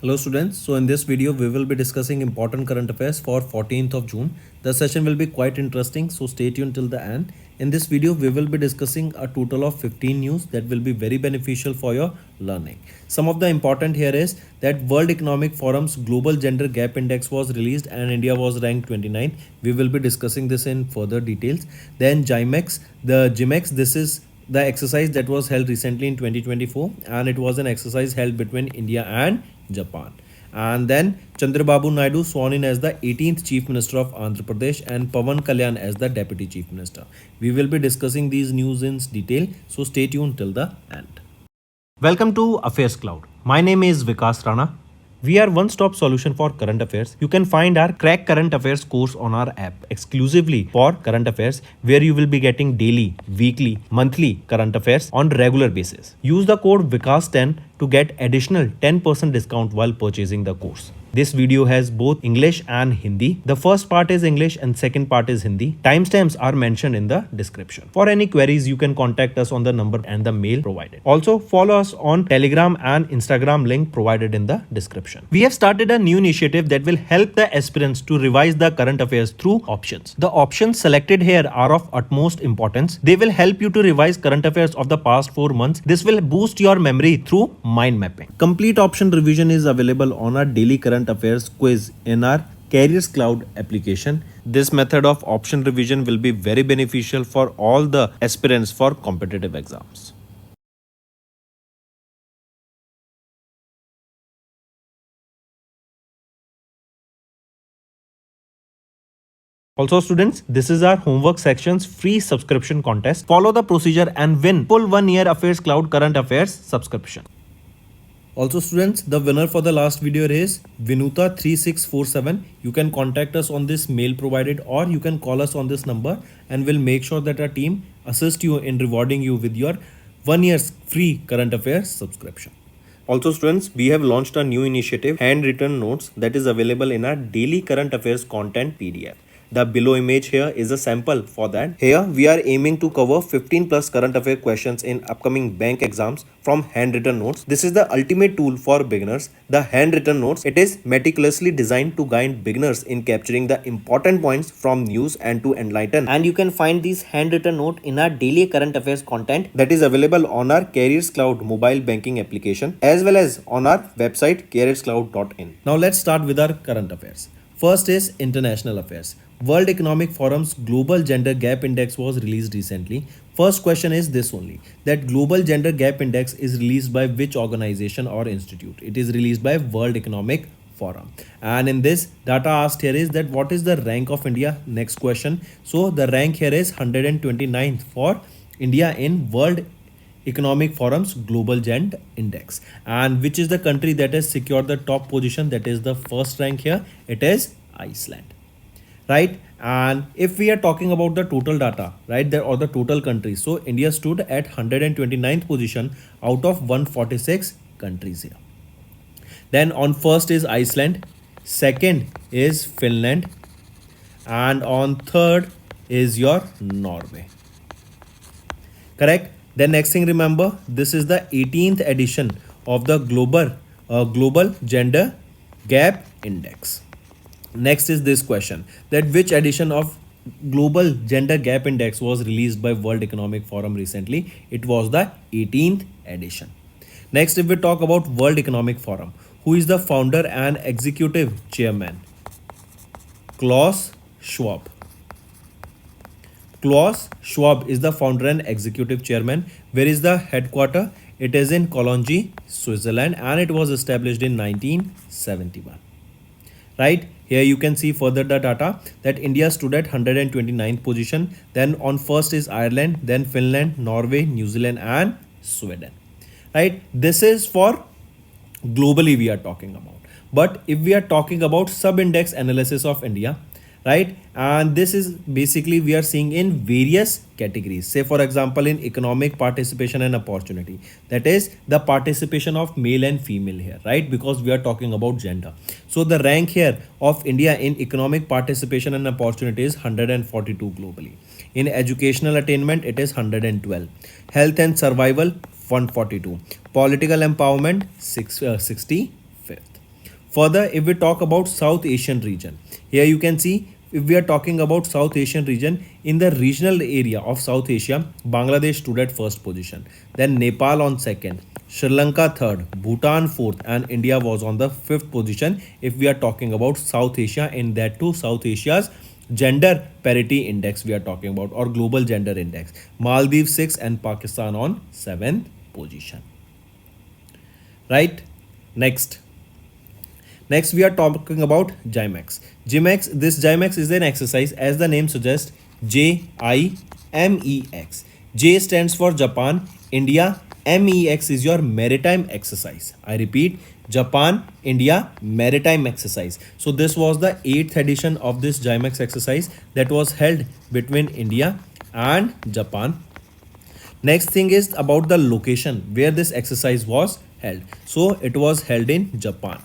Hello students, so in this video we will be discussing important current affairs for 14th of June. The session will be quite interesting, so stay tuned till the end. In this video we will be discussing a total of 15 news that will be very beneficial for your learning. Some of the important here is that World Economic Forum's Global Gender Gap Index was released and India was ranked 29th. We will be discussing this in further details. Then GIMEX, this is the exercise that was held recently in 2024 and it was an exercise held between India and Japan. And then Chandrababu Naidu sworn in as the 18th Chief Minister of Andhra Pradesh and Pawan Kalyan as the Deputy Chief Minister. We will be discussing these news in detail, so stay tuned till the end. Welcome to Affairs Cloud. My name is Vikas Rana. We are one-stop solution for current affairs. You can find our Crack Current Affairs course on our app exclusively for current affairs, where you will be getting daily, weekly, monthly current affairs on regular basis. Use the code VIKAS10 to get additional 10% discount while purchasing the course. This video has both English and Hindi. The first part is English and second part is Hindi. Timestamps are mentioned in the description. For any queries, you can contact us on the number and the mail provided. Also, follow us on Telegram and Instagram link provided in the description. We have started a new initiative that will help the aspirants to revise the current affairs through options. The options selected here are of utmost importance. They will help you to revise current affairs of the past 4 months. This will boost your memory through mind mapping. Complete option revision is available on our daily current affairs quiz in our Careers Cloud application. This method of option revision will be very beneficial for all the aspirants for competitive exams. Also students, this is our homework section's free subscription contest. Follow the procedure and win full 1 year Affairs Cloud current affairs subscription. Also students, the winner for the last video is Vinuta3647. You can contact us on this mail provided or you can call us on this number and we'll make sure that our team assists you in rewarding you with your 1 year's free current affairs subscription. Also students, we have launched a new initiative, Handwritten Notes, that is available in our daily current affairs content PDF. The below image here is a sample for that. Here we are aiming to cover 15 plus current affair questions in upcoming bank exams from handwritten notes. This is the ultimate tool for beginners. The handwritten notes, it is meticulously designed to guide beginners in capturing the important points from news and to enlighten. And you can find these handwritten note in our daily current affairs content that is available on our Careers Cloud mobile banking application as well as on our website careerscloud.in. Now let's start with our current affairs. First is international affairs. World Economic Forum's Global Gender Gap Index was released recently. First question is this only, that Global Gender Gap Index is released by which organization or institute? It is released by World Economic Forum. And in this data asked here is that what is the rank of India? Next question. So the rank here is 129th for India in World Economic Forum's Global Gender Index. And which is the country that has secured the top position? That is the first rank here. It is Iceland. Right, and if we are talking about the total data, right, there or the total countries, so India stood at 129th position out of 146 countries here. Then on first is Iceland, second is Finland, and on third is your Norway. Correct. Then next thing, remember, this is the 18th edition of the global gender gap index. Next is this question, that which edition of Global Gender Gap Index was released by World Economic Forum recently? It was the 18th edition. Next, if we talk about World Economic Forum, who is the founder and executive chairman? Klaus Schwab. Klaus Schwab is the founder and executive chairman. Where is the headquarter? It is in Cologne, Switzerland, and it was established in 1971. Right, here you can see further the data that India stood at 129th position. Then on first is Ireland, then Finland, Norway, New Zealand and Sweden. Right, this is for globally we are talking about. But if we are talking about sub-index analysis of India, right, and this is basically we are seeing in various categories. Say for example in economic participation and opportunity, that is the participation of male and female here, right, because we are talking about gender. So the rank here of India in economic participation and opportunity is 142 globally. In educational attainment it is 112. Health and survival 142. Political empowerment 65th. Further, if we talk about South Asian region, here you can see if we are talking about South Asian region, in the regional area of South Asia, Bangladesh stood at first position, then Nepal on second, Sri Lanka third, Bhutan fourth, and India was on the fifth position if we are talking about South Asia, and that too South Asia's gender parity index we are talking about, or global gender index. Maldives 6 and Pakistan on 7th position. Right? Next, we are talking about GIMEX. This GIMEX is an exercise, as the name suggests, JIMEX. J stands for Japan, India. MEX is your maritime exercise. I repeat, Japan, India, maritime exercise. So this was the 8th edition of this GIMEX exercise that was held between India and Japan. Next thing is about the location where this exercise was held. So it was held in Japan.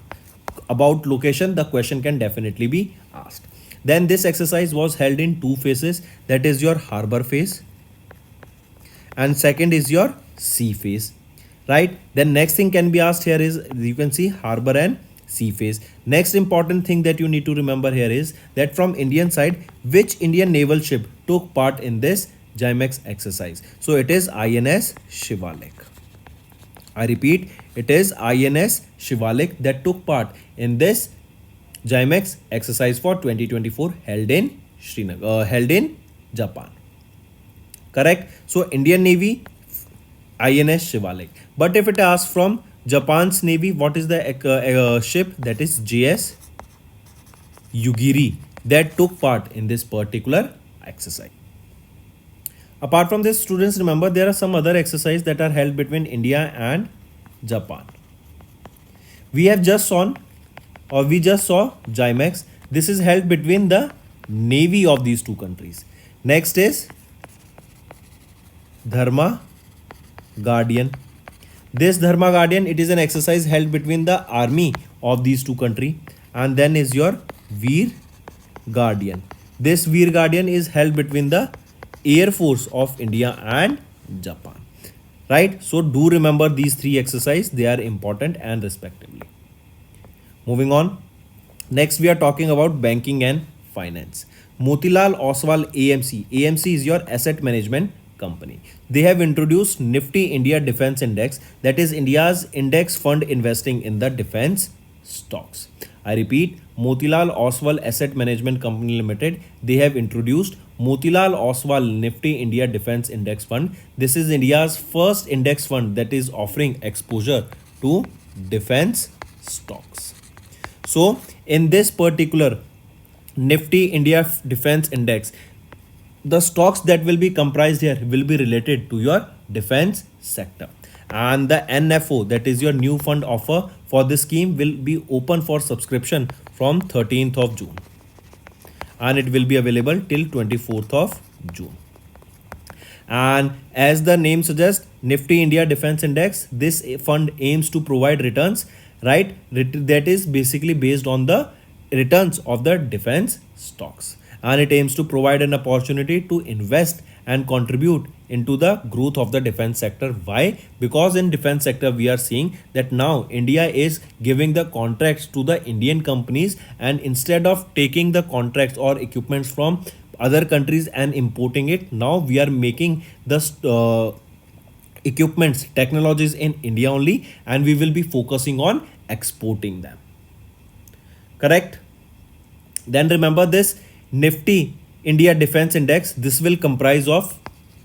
About location, the question can definitely be asked. Then this exercise was held in two phases, that is your harbor phase and second is your sea phase. Right? Then next thing can be asked here is, you can see harbor and sea phase. Next important thing that you need to remember here is that from Indian side, which Indian naval ship took part in this GIMEX exercise? So it is INS Shivalik. I repeat, it is INS Shivalik that took part in this GIMEX exercise for 2024 held in Japan. Correct? So Indian Navy, INS Shivalik. But if it asks from Japan's Navy, what is the ship? That is JS Yugiri that took part in this particular exercise. Apart from this, students, remember there are some other exercises that are held between India and Japan. We just saw GIMEX. This is held between the navy of these two countries. Next is Dharma Guardian. This Dharma Guardian, it is an exercise held between the army of these two countries. And then is your Veer Guardian. This Veer Guardian is held between the Air Force of India and Japan. Right? So do remember these three exercises. They are important and respectively. Moving on. Next we are talking about banking and finance. Motilal Oswal AMC. AMC is your asset management company. They have introduced Nifty India Defence Index, that is India's index fund investing in the defence stocks. I repeat, Motilal Oswal Asset Management Company Limited, they have introduced Motilal Oswal Nifty India Defence Index Fund. This is India's first index fund that is offering exposure to defence stocks. So in this particular Nifty India Defence Index, the stocks that will be comprised here will be related to your defense sector. And the NFO, that is your new fund offer for this scheme, will be open for subscription from 13th of June. And it will be available till 24th of June. And as the name suggests, Nifty India Defence Index, this fund aims to provide returns, right? That is basically based on the returns of the defense stocks. And it aims to provide an opportunity to invest and contribute into the growth of the defense sector. Why? Because in defense sector we are seeing that now India is giving the contracts to the Indian companies, and instead of taking the contracts or equipments from other countries and importing it, now we are making the equipments, technologies in India only, and we will be focusing on exporting them. Correct? Then remember this Nifty India Defence Index, this will comprise of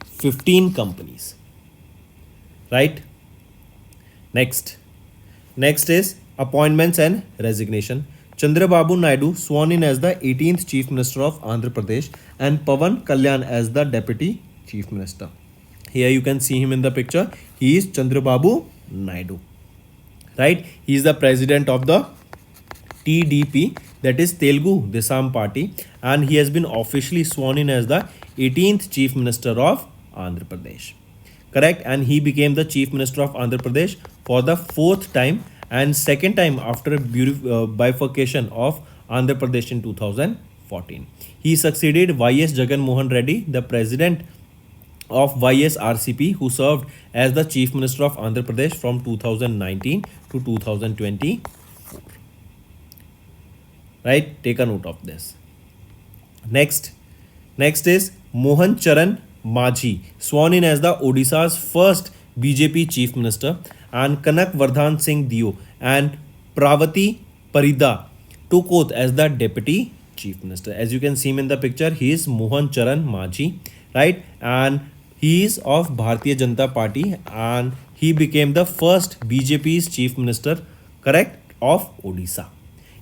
15 companies. Right? Next is appointments and resignation. Chandrababu Naidu sworn in as the 18th Chief Minister of Andhra Pradesh and Pawan Kalyan as the Deputy Chief Minister. Here you can see him in the picture. He is Chandrababu Naidu. Right? He is the president of the TDP, that is Telugu Desam Party, and he has been officially sworn in as the 18th Chief Minister of Andhra Pradesh. Correct? And he became the Chief Minister of Andhra Pradesh for the 4th time and 2nd time after bifurcation of Andhra Pradesh in 2014. He succeeded YS Jagan Mohan Reddy, the president of YSRCP, who served as the Chief Minister of Andhra Pradesh from 2019 to 2024. Right? Take a note of this. Next, next is Mohan Charan Majhi, sworn in as the Odisha's first BJP chief minister, and Kanak Vardhan Singh Dio and Pravati Parida took oath as the deputy chief minister. As you can see him in the picture, he is Mohan Charan Majhi, right? And he is of Bharatiya Janata Party, and he became the first BJP's chief minister, correct, of Odisha.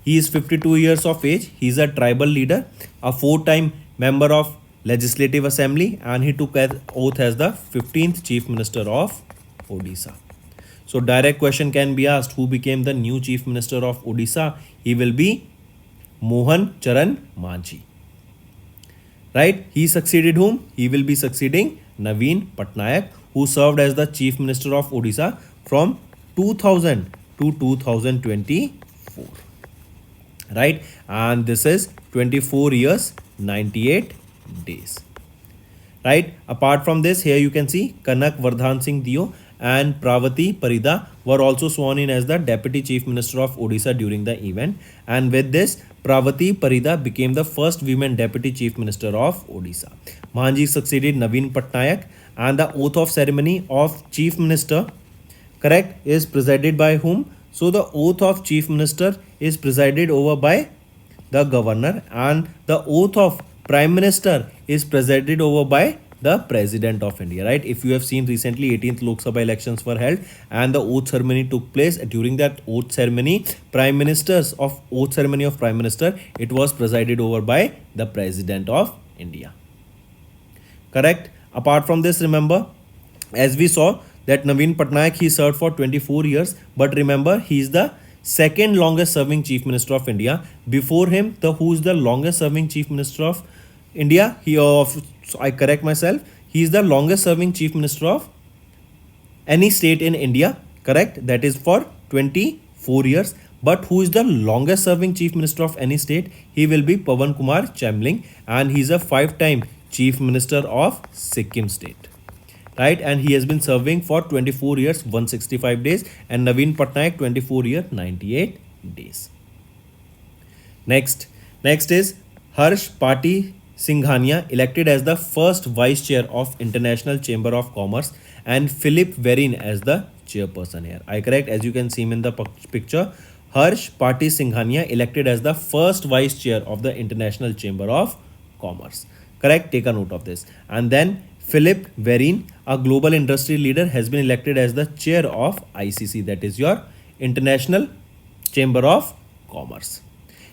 He is 52 years of age. He is a tribal leader, a four-time member of Legislative Assembly, and he took oath as the 15th Chief Minister of Odisha. So direct question can be asked, who became the new Chief Minister of Odisha? He will be Mohan Charan Majhi. Right? He succeeded whom? He will be succeeding Naveen Patnaik, who served as the Chief Minister of Odisha from 2000 to 2024. Right? And this is 24 years 98 days. Right? Apart from this, here you can see Kanak Vardhan Singh Dio and Pravati Parida were also sworn in as the Deputy Chief Minister of Odisha during the event, and with this Pravati Parida became the first women Deputy Chief Minister of Odisha. Manji succeeded Naveen Patnaik, and the oath of ceremony of Chief Minister, correct, is presided by whom? So the oath of Chief Minister is presided over by the governor, and the oath of Prime Minister is presided over by the President of India, right? If you have seen recently 18th Lok Sabha elections were held and the oath ceremony took place. During that oath ceremony, Prime Ministers of oath ceremony of Prime Minister, it was presided over by the President of India. Correct? Apart from this, remember, as we saw that Naveen Patnaik, he served for 24 years, but remember, he is the second longest serving Chief Minister of India. Before him, who is the longest serving Chief Minister of India? So I correct myself. He is the longest serving Chief Minister of any state in India, correct? That is for 24 years. But who is the longest serving Chief Minister of any state? He will be Pawan Kumar Chamling, and he is a 5-time Chief Minister of Sikkim state. Right? And he has been serving for 24 years, 165 days, and Naveen Patnaik 24 years, 98 days. Next is Harsh Pati Singhania, elected as the first Vice Chair of International Chamber of Commerce, and Philip Verin as the chairperson here. I correct, as you can see him in the picture. Harsh Pati Singhania, elected as the first Vice Chair of the International Chamber of Commerce. Correct? Take a note of this. And then Philip Verin, a global industry leader, has been elected as the chair of ICC, that is your International Chamber of Commerce.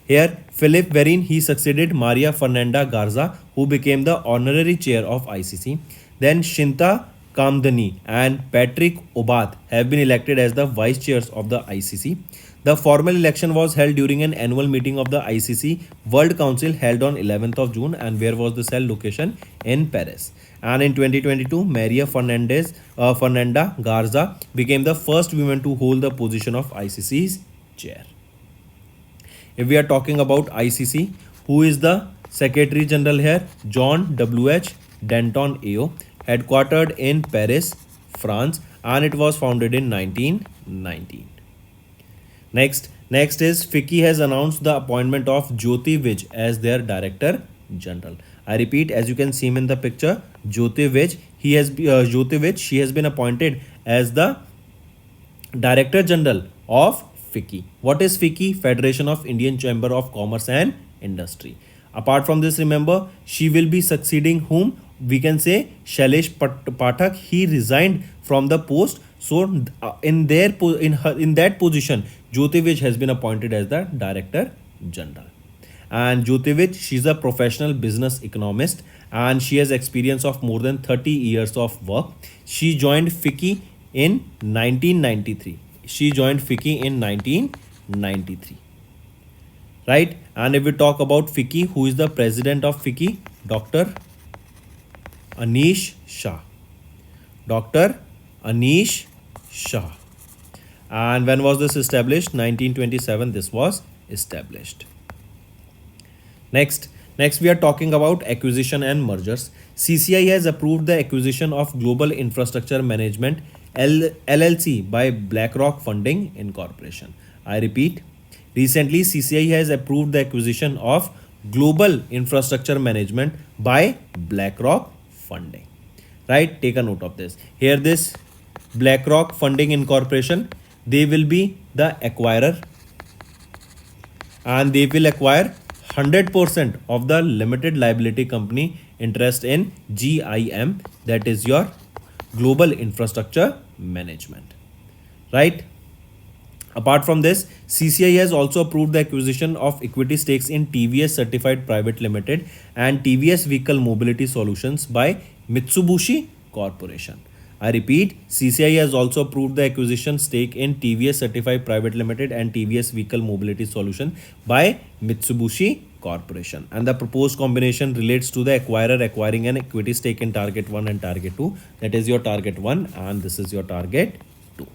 Here, Philip Verin, he succeeded Maria Fernanda Garza, who became the honorary chair of ICC. Then Shinta Kamdani and Patrick Obath have been elected as the vice chairs of the ICC. The formal election was held during an annual meeting of the ICC World Council held on 11th of June, and where was the cell location? In Paris. And in 2022, Maria Fernanda Garza became the first woman to hold the position of ICC's chair. If we are talking about ICC, who is the Secretary General here? John W.H. Danton AO, headquartered in Paris, France, and it was founded in 1919. Next is FICCI has announced the appointment of Jyoti Vij as their Director General. I repeat, as you can see him in the picture, Jyoti Vij, she has been appointed as the Director General of FICCI. What is FICCI? Federation of Indian Chamber of Commerce and Industry. Apart from this, remember, she will be succeeding whom? We can say Shailesh Pathak. He resigned from the post. So in that position, Jyoti Vij has been appointed as the Director General. And Jyoti Vij, she's a professional business economist, and she has experience of more than 30 years of work. She joined FICCI in 1993. Right? And if we talk about FICCI, who is the president of FICCI? Dr. Anish Shah. And when was this established? 1927 this was established. Next we are talking about acquisition and mergers. CCI has approved the acquisition of Global Infrastructure Management LLC by BlackRock Funding Incorporation. I repeat, Recently, CCI has approved the acquisition of Global Infrastructure Management by BlackRock Funding. Right? Take a note of this. Here, this BlackRock Funding Incorporation, they will be the acquirer, and they will acquire 100% of the limited liability company interest in GIM, that is your Global Infrastructure Management. Right? Apart from this, CCI has also approved the acquisition of equity stakes in TVS Certified Private Limited and TVS Vehicle Mobility Solutions by Mitsubishi Corporation. I repeat, CCI has also approved the acquisition stake in TVS Certified Private Limited and TVS Vehicle Mobility Solution by Mitsubishi Corporation. And the proposed combination relates to the acquirer acquiring an equity stake in Target 1 and Target 2. That is your Target 1 and this is your Target 2.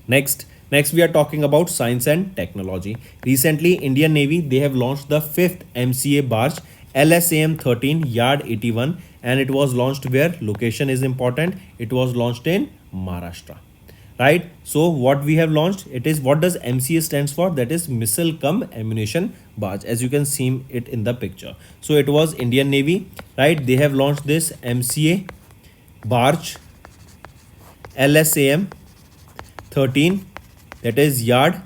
Next we are talking about science and technology. Recently, Indian Navy, they have launched the 5th MCA barge LSAM 13 Yard 81, and it was launched where? Location is important. It was launched in Maharashtra. Right? So what we have launched, it is, what does MCA stands for? That is missile cum ammunition barge, as you can see it in the picture. So it was Indian Navy, right? They have launched this MCA barge LSAM 13, that is Yard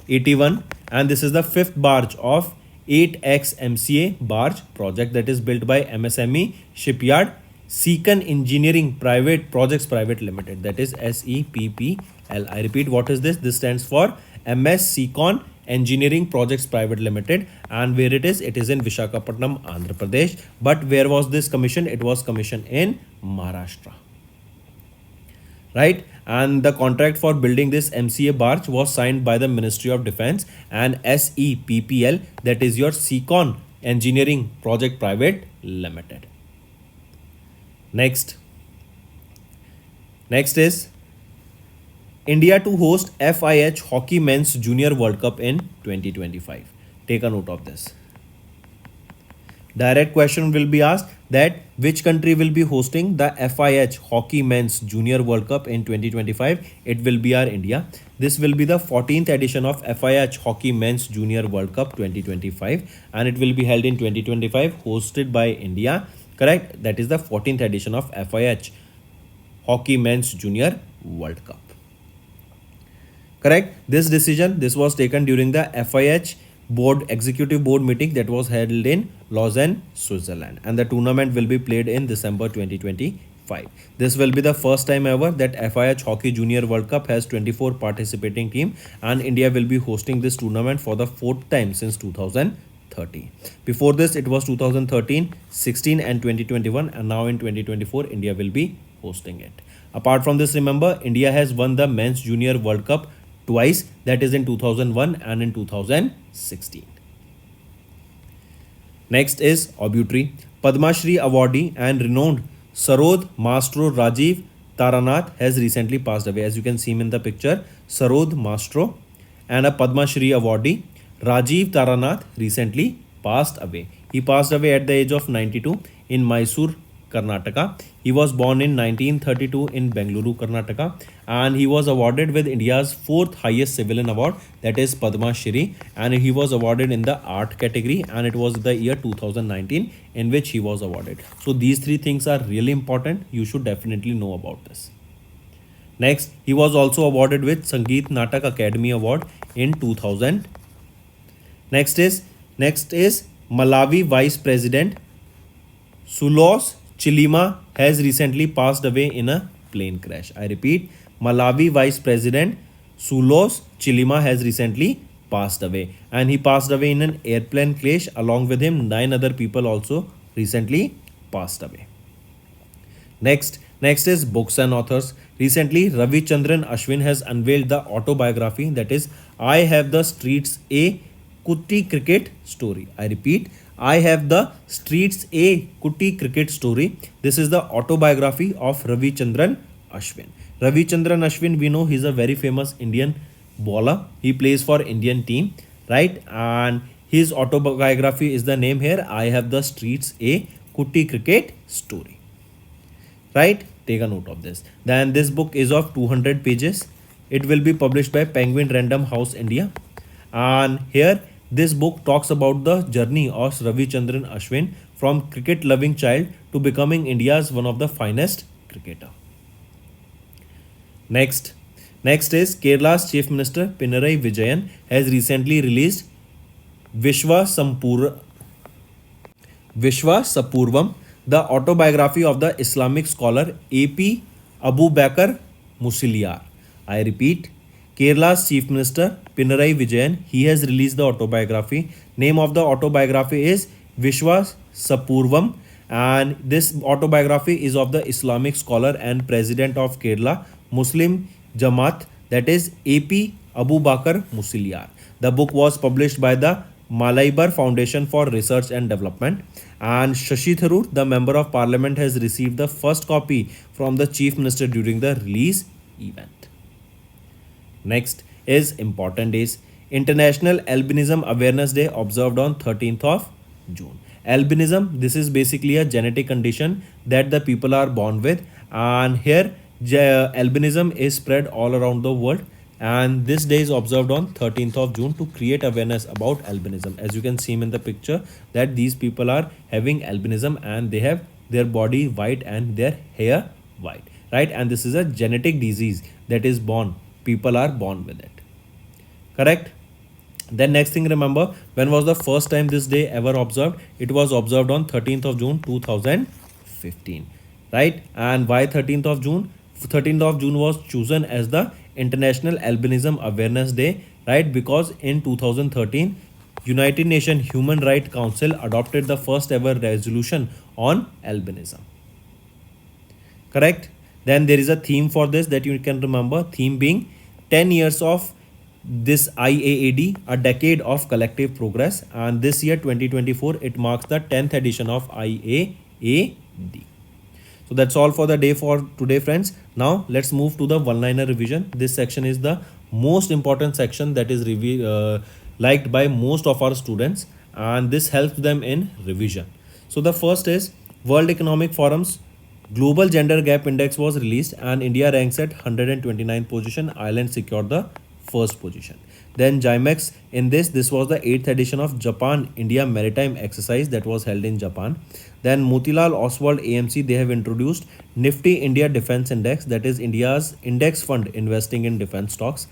81, and this is the 5th barge of 8X MCA barge project that is built by MSME Shipyard Seacon Engineering Private Projects Private Limited, that is SEPPL. I repeat, what is this? This stands for MS Seacon Engineering Projects Private Limited, and where it is in Visakhapatnam, Andhra Pradesh. But where was this commissioned? It was commissioned in Maharashtra. Right? And the contract for building this MCA barge was signed by the Ministry of Defense and SEPPL, that is your Seacon Engineering Project Private Limited. Next is India to host FIH Hockey Men's Junior World Cup in 2025. Take a note of this. Direct question will be asked that which country will be hosting the FIH Hockey Men's Junior World Cup in 2025. It will be our India. This will be the 14th edition of FIH Hockey Men's Junior World Cup 2025, and it will be held in 2025, hosted by India. Correct? That is the 14th edition of FIH Hockey Men's Junior World Cup. Correct? This was taken during the FIH executive board meeting that was held in Lausanne, Switzerland, and the tournament will be played in December 2025. This will be the first time ever that FIH Hockey Junior World Cup has 24 participating teams, and India will be hosting this tournament for the 4th time since 2013. Before this, it was 2013, 16 and 2021, and now in 2024 India will be hosting it. Apart from this, remember, India has won the Men's Junior World Cup twice, that is in 2001 and in 2016. Next is obituary. Padma Shri awardee and renowned Sarod Maestro Rajiv Taranath has recently passed away. As you can see him in the picture, Sarod Maestro and a Padma Shri awardee Rajiv Taranath recently passed away. He passed away at the age of 92 in Mysore, Karnataka. He was born in 1932 in Bengaluru, Karnataka, and he was awarded with India's 4th highest civilian award, that is Padma Shri, and he was awarded in the art category, and it was the year 2019 in which he was awarded. So these 3 things are really important. You should definitely know about this. Next, he was also awarded with Sangeet Natak Academy Award in 2000. Next is Malawi Vice President Sulos Chilima has recently passed away in a plane crash. I repeat, Malawi Vice President Sulos Chilima has recently passed away, and he passed away in an airplane crash. Along with him, 9 other people also recently passed away. Next is books and authors. Recently, Ravi Chandran Ashwin has unveiled the autobiography, that is I Have the Streets, a Kutti Cricket Story. I repeat, I Have the Streets, a Kutti Cricket Story. This is the autobiography of Ravi Chandran Ashwin. Ravi Chandran Ashwin, we know he's a very famous Indian bowler. He plays for Indian team, right? And his autobiography is the name here, I Have the Streets, a Kutti Cricket Story. Right? Take a note of this. Then this book is of 200 pages. It will be published by Penguin Random House India. And here this book talks about the journey of Ravichandran Ashwin from cricket loving child to becoming India's one of the finest cricketer. Next is Kerala's Chief Minister Pinarayi Vijayan has recently released Vishwa Sapurvam, the autobiography of the Islamic scholar A.P. Abu Bakr Musliar. I repeat, Kerala's Chief Minister Pinarayi Vijayan, he has released the autobiography. Name of the autobiography is Vishwa Sapurvam, and this autobiography is of the Islamic scholar and president of Kerala Muslim Jamaat, that is A.P. Abu Bakr Musliar. The book was published by the Malaibar Foundation for Research and Development, and Shashi Tharoor, the Member of Parliament, has received the first copy from the Chief Minister during the release event. Next is important days. International Albinism Awareness Day observed on 13th of June. Albinism, this is basically a genetic condition that the people are born with, and here albinism is spread all around the world, and this day is observed on 13th of June to create awareness about albinism. As you can see in the picture that these people are having albinism and they have their body white and their hair white, right? And this is a genetic disease that is born. People are born with it. Correct? Then next thing, remember, when was the first time this day ever observed? It was observed on 13th of June 2015, right? And why 13th of June? 13th of June was chosen as the International Albinism Awareness Day, right? Because in 2013, United Nations Human Rights Council adopted the first ever resolution on albinism. Correct? Then there is a theme for this that you can remember, theme being 10 years of this IAAD, a decade of collective progress, and this year 2024 it marks the 10th edition of IAAD. So that's all for the day for today, friends. Now let's move to the one-liner revision. This section is the most important section that is liked by most of our students, and this helps them in revision. So the first is World Economic Forum's Global Gender Gap Index was released and India ranks at 129th position. Ireland secured the first position. Then GIMEX, in this was the 8th edition of Japan India Maritime Exercise that was held in Japan. Then Motilal Oswal AMC, they have introduced Nifty India Defence Index, that is India's index fund investing in defence stocks.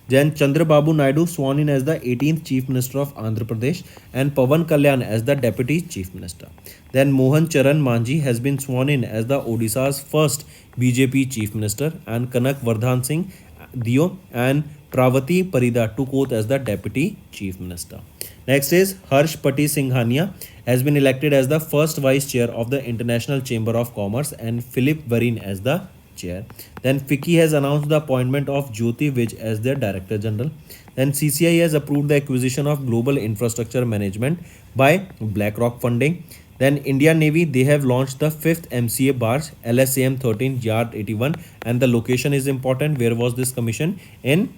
Then Chandrababu Naidu sworn in as the 18th Chief Minister of Andhra Pradesh and Pawan Kalyan as the Deputy Chief Minister. Then Mohan Charan Manji has been sworn in as the Odisha's first BJP Chief Minister, and Kanak Vardhan Singh Dio and Pravati Parida took oath as the Deputy Chief Minister. Next is Harsh Pati Singhania has been elected as the first Vice Chair of the International Chamber of Commerce and Philip Varin as the Chair. Then FICCI has announced the appointment of Jyoti Vij as their Director General. Then CCI has approved the acquisition of Global Infrastructure Management by BlackRock funding. Then Indian Navy, they have launched the 5th MCA barge LSAM 13 Yard 81, and the location is important. Where was this commission? In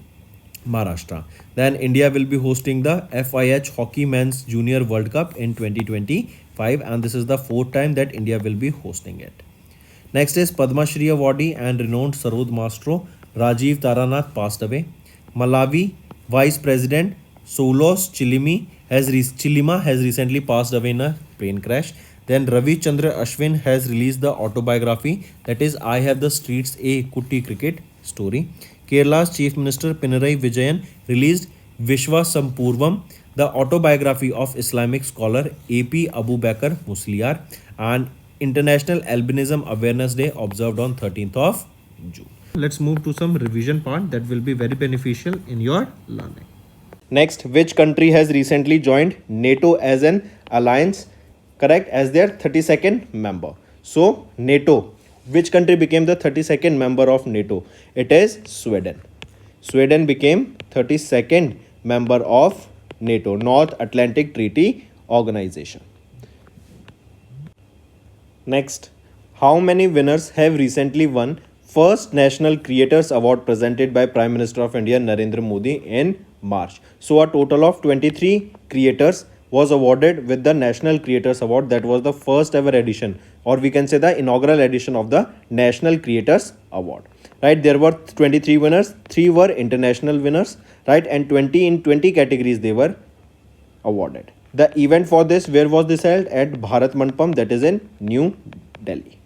Maharashtra. Then India will be hosting the FIH Hockey Men's Junior World Cup in 2025, and this is the 4th time that India will be hosting it. Next is Padma Shri awardee and renowned Sarod Maestro Rajiv Taranath passed away. Malawi Vice President Saulos Chilima has recently passed away in a plane crash. Then Ravi Chandra Ashwin has released the autobiography, that is I Have the Streets, a Kutti Cricket Story. Kerala's Chief Minister Pinarayi Vijayan released Vishwa Sampurvam, the autobiography of Islamic scholar A.P. Abu Bakr Musliar, and International Albinism Awareness Day observed on 13th of June. Let's move to some revision part that will be very beneficial in your learning. Next, which country has recently joined NATO as an alliance? Correct, as their 32nd member. So, NATO. Which country became the 32nd member of NATO? It is Sweden. Sweden became 32nd member of NATO, North Atlantic Treaty Organization. Next, how many winners have recently won First National Creators Award presented by Prime Minister of India Narendra Modi in March? So a total of 23 creators was awarded with the National Creators Award. That was the first ever edition, or we can say the inaugural edition of the National Creators Award. right? There were 23 winners, 3 were international winners, right? And 20 in 20 categories they were awarded. The event for this, where was this held? At Bharat Mandapam, that is in New Delhi.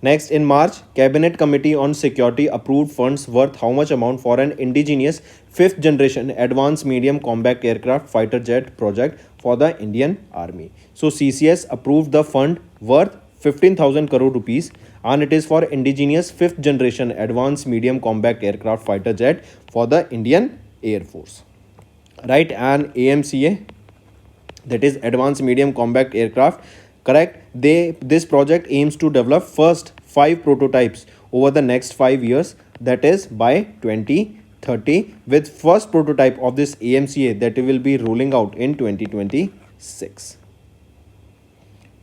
Next, in March, Cabinet Committee on Security approved funds worth how much amount for an indigenous 5th generation advanced medium combat aircraft fighter jet project for the Indian Army. So CCS approved the fund worth 15,000 crore rupees, and it is for indigenous 5th generation advanced medium combat aircraft fighter jet for the Indian Air Force, right? And AMCA, that is advanced medium combat aircraft, correct? This project aims to develop first 5 prototypes over the next 5 years, that is by 2030, with first prototype of this AMCA that will be rolling out in 2026.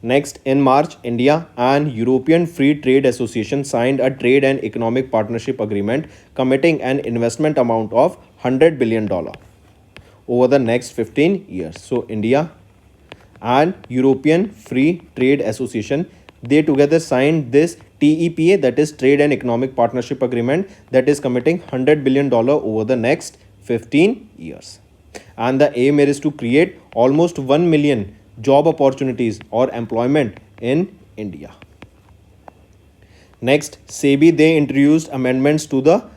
Next, in March, India and European Free Trade Association signed a trade and economic partnership agreement committing an investment amount of $100 billion over the next 15 years. So India and European Free Trade Association, they together signed this TEPA, that is Trade and Economic Partnership Agreement, that is committing $100 billion over the next 15 years. And the aim here is to create almost 1 million job opportunities or employment in India. Next, SEBI, they introduced amendments to the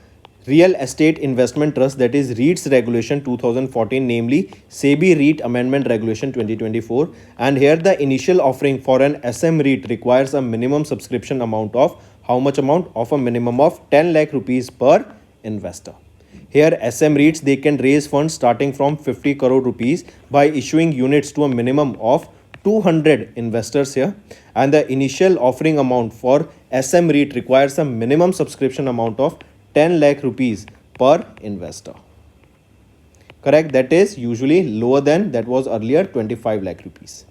Real Estate Investment Trust, that is REITs Regulation 2014, namely SEBI REIT Amendment Regulation 2024. And here the initial offering for an SM REIT requires a minimum subscription amount of how much amount? Of a minimum of 10 lakh rupees per investor. Here SM REITs, they can raise funds starting from 50 crore rupees by issuing units to a minimum of 200 investors here, and the initial offering amount for SM REIT requires a minimum subscription amount of 10 lakh rupees per investor, correct? That is usually lower than that was earlier 25 lakh rupees.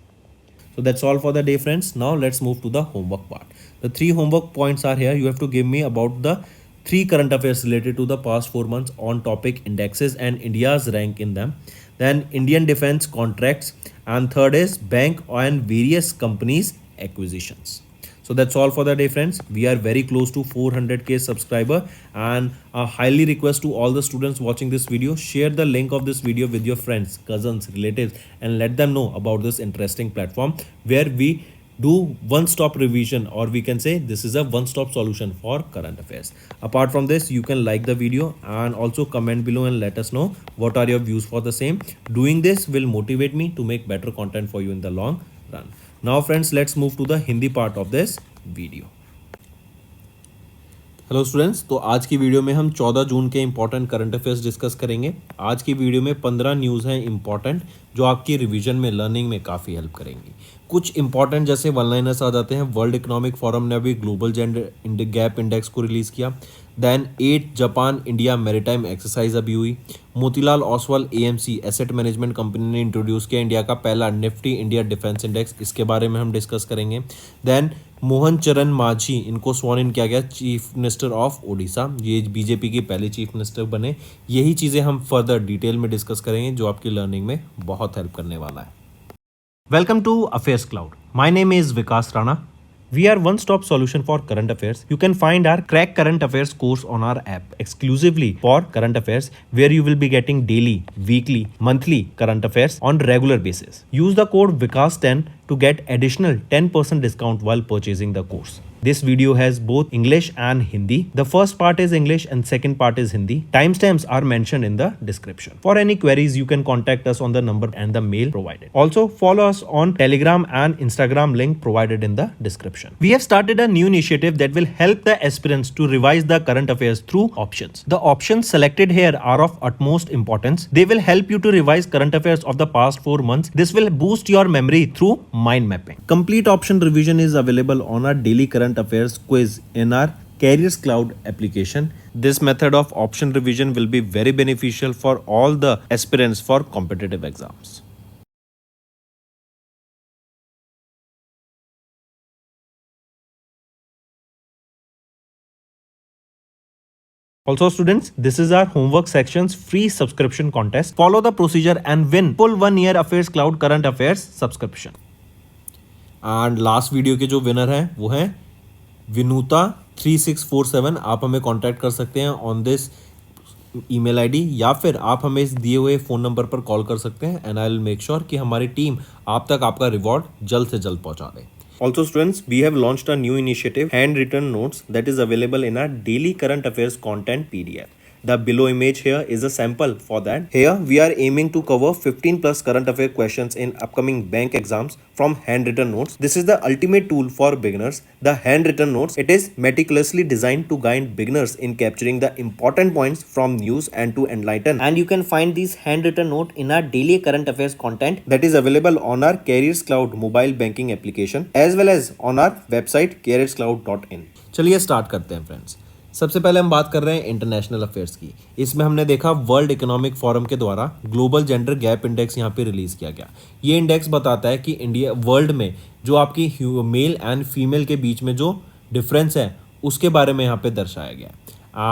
So that's all for the day, friends. Now let's move to the homework part. The 3 homework points are here. You have to give me about the 3 current affairs related to the past 4 months on topic indexes and India's rank in them. Then Indian defense contracts, and third is bank and various companies acquisitions. So that's all for the day, friends. We are very close to 400k subscriber, and I highly request to all the students watching this video, share the link of this video with your friends, cousins, relatives, and let them know about this interesting platform where we do one-stop revision, or we can say this is a one-stop solution for current affairs. Apart from this, you can like the video and also comment below and let us know what are your views for the same. Doing this will motivate me to make better content for you in the long run. Now friends, let's move to the Hindi part of this video. Hello students, तो आज की video में हम 14 जून के important current affairs discuss करेंगे. आज की video में 15 न्यूज़ हैं इंपॉर्टेंट जो आपकी रिवीजन में, लर्निंग में काफ़ी हेल्प करेंगी. कुछ इंपॉर्टेंट जैसे वन लाइनर्स आ जाते हैं. वर्ल्ड इकोनॉमिक फोरम ने अभी ग्लोबल जेंडर गैप इंडेक्स को रिलीज़ किया. Then 8 Japan India maritime exercise अभी हुई. Motilal Oswal AMC asset management company ने इंट्रोड्यूस किया इंडिया का पहला निफ्टी इंडिया डिफेंस इंडेक्स, इसके बारे में हम डिस्कस करेंगे. देन मोहन चरण मांझी, इनको स्वॉन इन किया गया चीफ मिनिस्टर ऑफ ओडिशा. ये बीजेपी के पहले चीफ मिनिस्टर बने. यही चीज़ें हम फर्दर डिटेल में डिस्कस करेंगे जो आपकी लर्निंग में बहुत हेल्प करने वाला है. Welcome to affairs cloud. My name is Vikas Rana. We are one-stop solution for current affairs. You can find our Crack Current Affairs course on our app exclusively for current affairs, where you will be getting daily, weekly, monthly current affairs on regular basis. Use the code VIKAS10 to get additional 10% discount while purchasing the course. This video has both English and Hindi. The first part is English and second part is Hindi. Timestamps are mentioned in the description. For any queries, you can contact us on the number and the mail provided. Also, follow us on Telegram and Instagram, link provided in the description. We have started a new initiative that will help the aspirants to revise the current affairs through options. The options selected here are of utmost importance. They will help you to revise current affairs of the past 4 months. This will boost your memory through mind mapping. Complete option revision is available on our daily current affairs quiz in our Careers Cloud application. This method of option revision will be very beneficial for all the aspirants for competitive exams. Also students, this is our homework section's free subscription contest. Follow the procedure and win full 1 year Affairs Cloud current affairs subscription. And last video के जो winner हैं वो हैं विनुता 3647 आप हमें contact कर सकते हैं ऑन दिस ईमेल आईडी, या फिर आप हमें इस दिए हुए फ़ोन नंबर पर कॉल कर सकते हैं and I will make sure कि हमारी टीम आप तक आपका रिवॉर्ड जल्द से जल्द पहुंचा दे. Also students, we have launched a new initiative, handwritten notes, that is available in our daily current affairs content PDF. The below image here is a sample for that. Here we are aiming to cover 15 plus current affair questions in upcoming bank exams from handwritten notes. This is the ultimate tool for beginners. The handwritten notes, it is meticulously designed to guide beginners in capturing the important points from news and to enlighten. And you can find these handwritten note in our daily current affairs content that is available on our Careers Cloud mobile banking application as well as on our website careerscloud.in. चलिए start करते हैं friends. सबसे पहले हम बात कर रहे हैं इंटरनेशनल अफेयर्स की. इसमें हमने देखा वर्ल्ड इकोनॉमिक फोरम के द्वारा ग्लोबल जेंडर गैप इंडेक्स यहाँ पे रिलीज किया गया. ये इंडेक्स बताता है कि इंडिया वर्ल्ड में जो आपकी मेल एंड फीमेल के बीच में जो डिफरेंस है उसके बारे में यहाँ पे दर्शाया गया.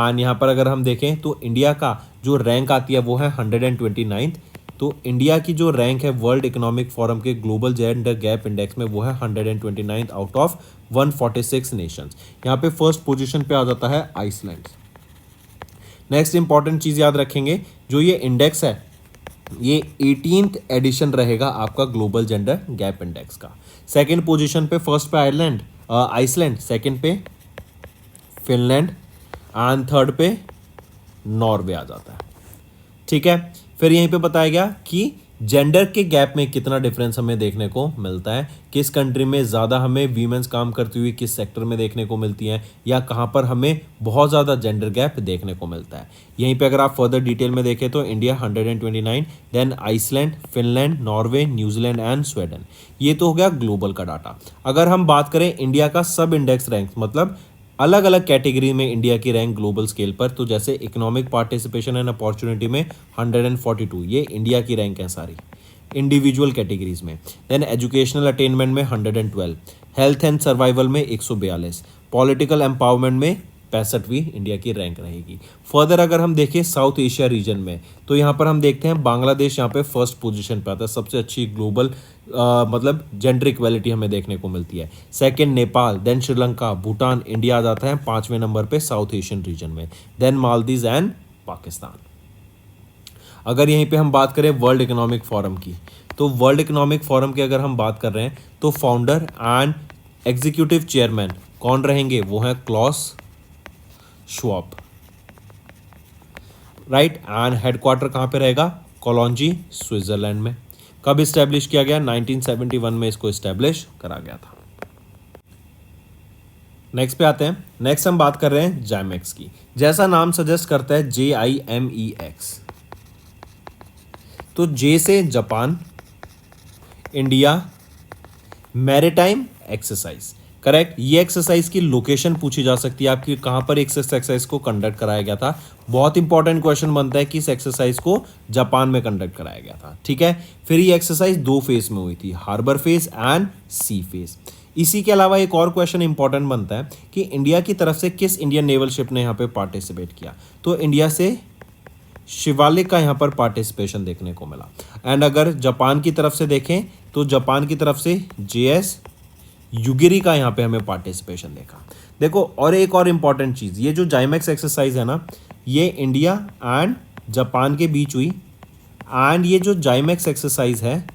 एंड यहाँ पर अगर हम देखें तो इंडिया का जो रैंक आती है वो है 129th. तो इंडिया की जो रैंक है वर्ल्ड इकोनॉमिक फोरम के ग्लोबल जेंडर गैप इंडेक्स में वो है 129 आउट ऑफ 146 नेशंस. यहाँ पे फर्स्ट पोजीशन पे आ जाता है आइसलैंड. नेक्स्ट इंपॉर्टेंट चीज़ याद रखेंगे, जो ये इंडेक्स है ये 18th एडिशन रहेगा आपका ग्लोबल जेंडर गैप इंडेक्स का. सेकेंड पोजिशन पे फर्स्ट पे आइसलैंड, सेकेंड पे फिनलैंड एंड थर्ड पे नॉर्वे आ जाता है. ठीक है, फिर यहीं पे बताया गया कि जेंडर के गैप में कितना डिफरेंस हमें देखने को मिलता है, किस कंट्री में ज़्यादा हमें वीमेंस काम करती हुई किस सेक्टर में देखने को मिलती हैं, या कहाँ पर हमें बहुत ज़्यादा जेंडर गैप देखने को मिलता है. यहीं पे अगर आप फर्दर डिटेल में देखें तो India 129, then Iceland, Finland, Norway, New Zealand and Sweden. ये तो हो गया ग्लोबल का डाटा. अगर हम बात करें इंडिया का सब इंडेक्स रैंक, मतलब अलग अलग कैटेगरी में इंडिया की रैंक ग्लोबल स्केल पर, तो जैसे इकोनॉमिक पार्टिसिपेशन एंड अपॉर्चुनिटी में 142, ये इंडिया की रैंक है सारी इंडिविजुअल कैटेगरीज में. देन एजुकेशनल अटेनमेंट में 112, हेल्थ एंड सर्वाइवल में 142, पॉलिटिकल एम्पावरमेंट में 65वीं इंडिया की रैंक रहेगी. फर्दर अगर हम देखें साउथ एशिया रीजन में, तो यहाँ पर हम देखते हैं बांग्लादेश यहाँ पे फर्स्ट पोजीशन पे आता है. सबसे अच्छी ग्लोबल मतलब जेंडर इक्वालिटी हमें देखने को मिलती है. Second Nepal, then Sri Lanka, Bhutan, India आ जाता है 5वें नंबर पे साउथ एशियन रीजन में, देन मालदीव एंड पाकिस्तान. अगर यहीं पे हम बात करें वर्ल्ड इकोनॉमिक फोरम की, तो वर्ल्ड इकोनॉमिक फोरम की अगर हम बात कर रहे हैं तो फाउंडर एंड एग्जीक्यूटिव चेयरमैन कौन रहेंगे, वो हैं Klaus Schwab, right. And headquarter कहाँ पे रहेगा, कोलोंजी, स्विट्जरलैंड में. कब इस्टेब्लिश किया गया, 1971 में इसको इस्टेब्लिश करा गया था. नेक्स्ट पे आते हैं. नेक्स्ट हम बात कर रहे हैं जाइमेक्स की. जैसा नाम सजेस्ट करता है JIMEX, तो जे से Japan, India, maritime exercise. Correct. ये एक्सरसाइज की लोकेशन पूछी जा सकती है आपकी, कहाँ पर इस एक्सरसाइज को कंडक्ट कराया गया था. बहुत इंपॉर्टेंट क्वेश्चन बनता है कि इस एक्सरसाइज को जापान में कंडक्ट कराया गया था. ठीक है. फिर ये एक्सरसाइज 2 फेज में हुई थी, harbour phase and sea phase. इसी के अलावा एक और क्वेश्चन इंपॉर्टेंट बनता है कि इंडिया की तरफ से किस इंडियन नेवल शिप ने यहाँ पे पार्टिसिपेट किया, तो इंडिया से शिवालिक का यहाँ पर पार्टिसिपेशन देखने को मिला. एंड अगर जापान की तरफ से देखें तो जापान की तरफ से JS युगिरी का यहाँ पे हमें पार्टिसिपेशन देखा. देखो, और एक और इम्पॉर्टेंट चीज़, ये जो जाइमेक्स एक्सरसाइज है ना, ये इंडिया एंड जापान के बीच हुई. एंड ये जो जाइमेक्स एक्सरसाइज है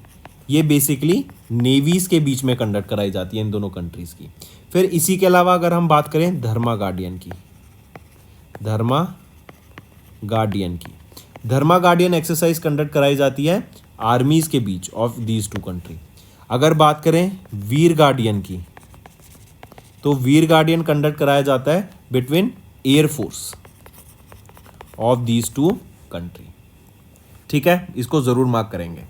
ये बेसिकली नेवीज़ के बीच में कंडक्ट कराई जाती है इन दोनों कंट्रीज़ की. फिर इसी के अलावा अगर हम बात करें धर्मा गार्डियन की, धर्मा गार्डियन एक्सरसाइज कंडक्ट कराई जाती है आर्मीज़ के बीच ऑफ दीज 2 कंट्री. अगर बात करें वीर गार्डियन की, तो वीर गार्डियन कंडक्ट कराया जाता है between air force of these 2 country. ठीक है, इसको ज़रूर मार्क करेंगे.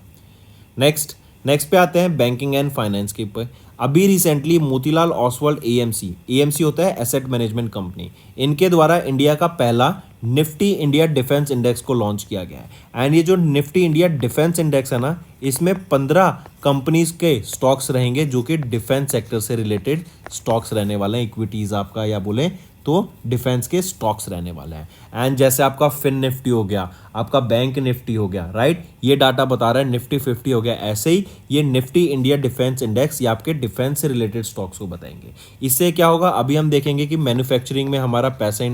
नेक्स्ट पे आते हैं बैंकिंग एंड फाइनेंस के ऊपर. अभी रिसेंटली मोतीलाल ओसवाल AMC होता है एसेट मैनेजमेंट कंपनी, इनके द्वारा इंडिया का पहला निफ्टी इंडिया डिफेंस इंडेक्स को लॉन्च किया गया है. एंड ये जो निफ्टी इंडिया डिफेंस इंडेक्स है ना, इसमें 15 कंपनीज के स्टॉक्स रहेंगे जो कि डिफेंस सेक्टर से रिलेटेड स्टॉक्स रहने वाले हैं. इक्विटीज़ आपका या बोले तो डिफेंस के स्टॉक्स रहने वाले हैं। एंड जैसे आपका फिन निफ्टी हो गया, आपका बैंक निफ्टी हो गया, राइट, ये डाटा बता रहा है निफ्टी 50 हो गया, ऐसे ही ये निफ्टी इंडिया डिफेंस इंडेक्स ये आपके डिफेंस से रिलेटेड स्टॉक्स को बताएंगे। इससे क्या होगा, अभी हम देखेंगे कि मैन्युफैक्चरिंग में हमारा पैसा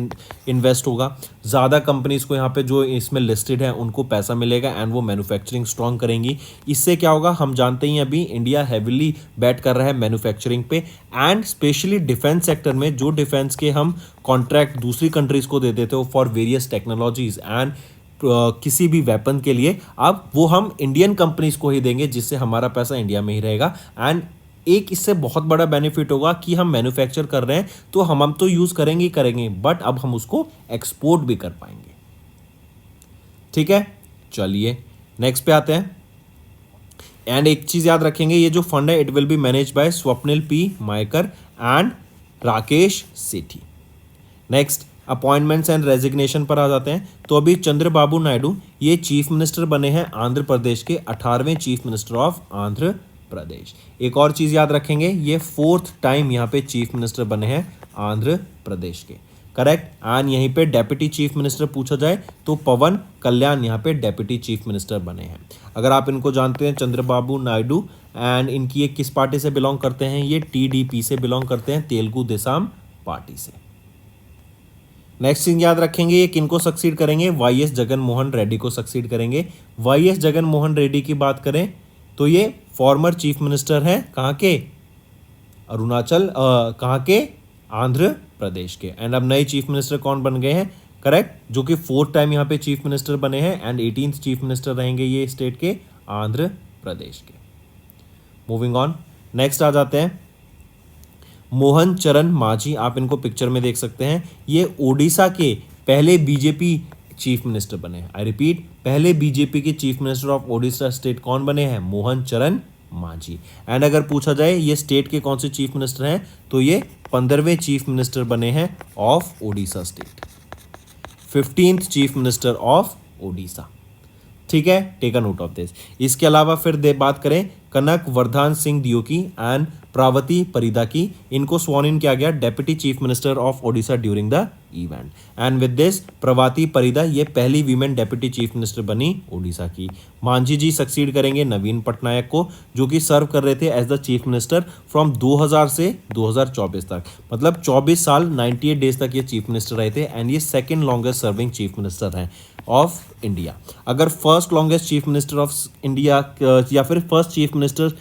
इन्वेस्ट होगा, ज़्यादा कंपनीज को यहाँ पे जो इसमें लिस्टेड है उनको पैसा मिलेगा एंड वो मैन्युफैक्चरिंग स्ट्रॉन्ग करेंगी। इससे क्या होगा, हम जानते ही अभी इंडिया हैविली बैट कर रहा है मैन्युफैक्चरिंग पे एंड स्पेशली डिफेंस सेक्टर में, जो डिफेंस के हम कॉन्ट्रैक्ट दूसरी कंट्रीज को दे देते हो फॉर वेरियस टेक्नोलॉजीज एंड किसी भी वेपन के लिए, अब वो हम इंडियन कंपनीज को ही देंगे, जिससे हमारा पैसा इंडिया में ही रहेगा। एंड एक इससे बहुत बड़ा बेनिफिट होगा कि हम मैन्युफैक्चर कर रहे हैं तो हम तो यूज करेंगे ही करेंगे, बट अब हम उसको एक्सपोर्ट भी कर पाएंगे। ठीक है, चलिए नेक्स्ट पे आते हैं। एंड एक चीज याद रखेंगे, ये जो फंड है it will be manage by Swapnil P Maykar and Rakesh Sethi. Next appointments and resignation पर आ जाते हैं। तो अभी चंद्रबाबू नायडू ये चीफ मिनिस्टर बने हैं आंध्र प्रदेश के, 18वें चीफ मिनिस्टर ऑफ आंध्र प्रदेश। एक और चीज याद रखेंगे, ये 4th टाइम यहाँ पे चीफ मिनिस्टर बने हैं आंध्र प्रदेश के, करेक्ट। एंड यहीं पे डेप्यूटी चीफ मिनिस्टर पूछा जाए तो पवन कल्याण यहाँ पे डेप्यूटी चीफ मिनिस्टर बने हैं। अगर आप इनको जानते हैं चंद्रबाबू नायडू, एंड इनकी ये किस पार्टी से बिलोंग करते हैं, ये टीडीपी से बिलोंग करते हैं, तेलुगु देशम पार्टी से। नेक्स्ट चीज याद रखेंगे, ये किनको सक्सीड करेंगे, वाईएस जगन मोहन रेड्डी को सक्सीड करेंगे। वाईएस जगन मोहन रेड्डी की बात करें तो ये फॉर्मर चीफ मिनिस्टर हैं कहाँ के, अरुणाचल कहाँ के, आंध्र प्रदेश के। एंड अब नए चीफ मिनिस्टर कौन बन गए हैं, करेक्ट, जो कि 4th टाइम यहाँ पे चीफ मिनिस्टर बने हैं एंड 18th चीफ मिनिस्टर रहेंगे ये स्टेट के, आंध्र प्रदेश के। मूविंग ऑन, नेक्स्ट आ जाते हैं मोहन चरण मांझी, आप इनको पिक्चर में देख सकते हैं, ये ओडिशा के पहले बीजेपी चीफ मिनिस्टर बने हैं। आई रिपीट, पहले बीजेपी के chief minister of Odisha state कौन बने हैं, मोहन चरण मांझी। एंड अगर पूछा जाए ये स्टेट के कौन से चीफ मिनिस्टर हैं, तो ये 15वें चीफ मिनिस्टर बने हैं of Odisha state, 15th chief minister of Odisha. ठीक है, take a note of this. इसके अलावा फिर बात करें कनक वर्धन सिंह दियोकी एंड प्रावती परिदा की, इनको स्वॉन इन किया गया deputy chief minister of Odisha during the event. And with this Prabhati Parida ये पहली वीमेन डेप्यूटी चीफ मिनिस्टर बनी ओडिशा की। मांझी जी सक्सीड करेंगे नवीन पटनायक को, जो कि सर्व कर रहे थे as the chief minister from 2000 से 2024 तक, मतलब 24 साल 98 डेज तक ये चीफ मिनिस्टर रहे थे। एंड ये second longest serving chief minister हैं ऑफ इंडिया। अगर first longest chief minister of India या फिर फर्स्ट चीफ मिनिस्टर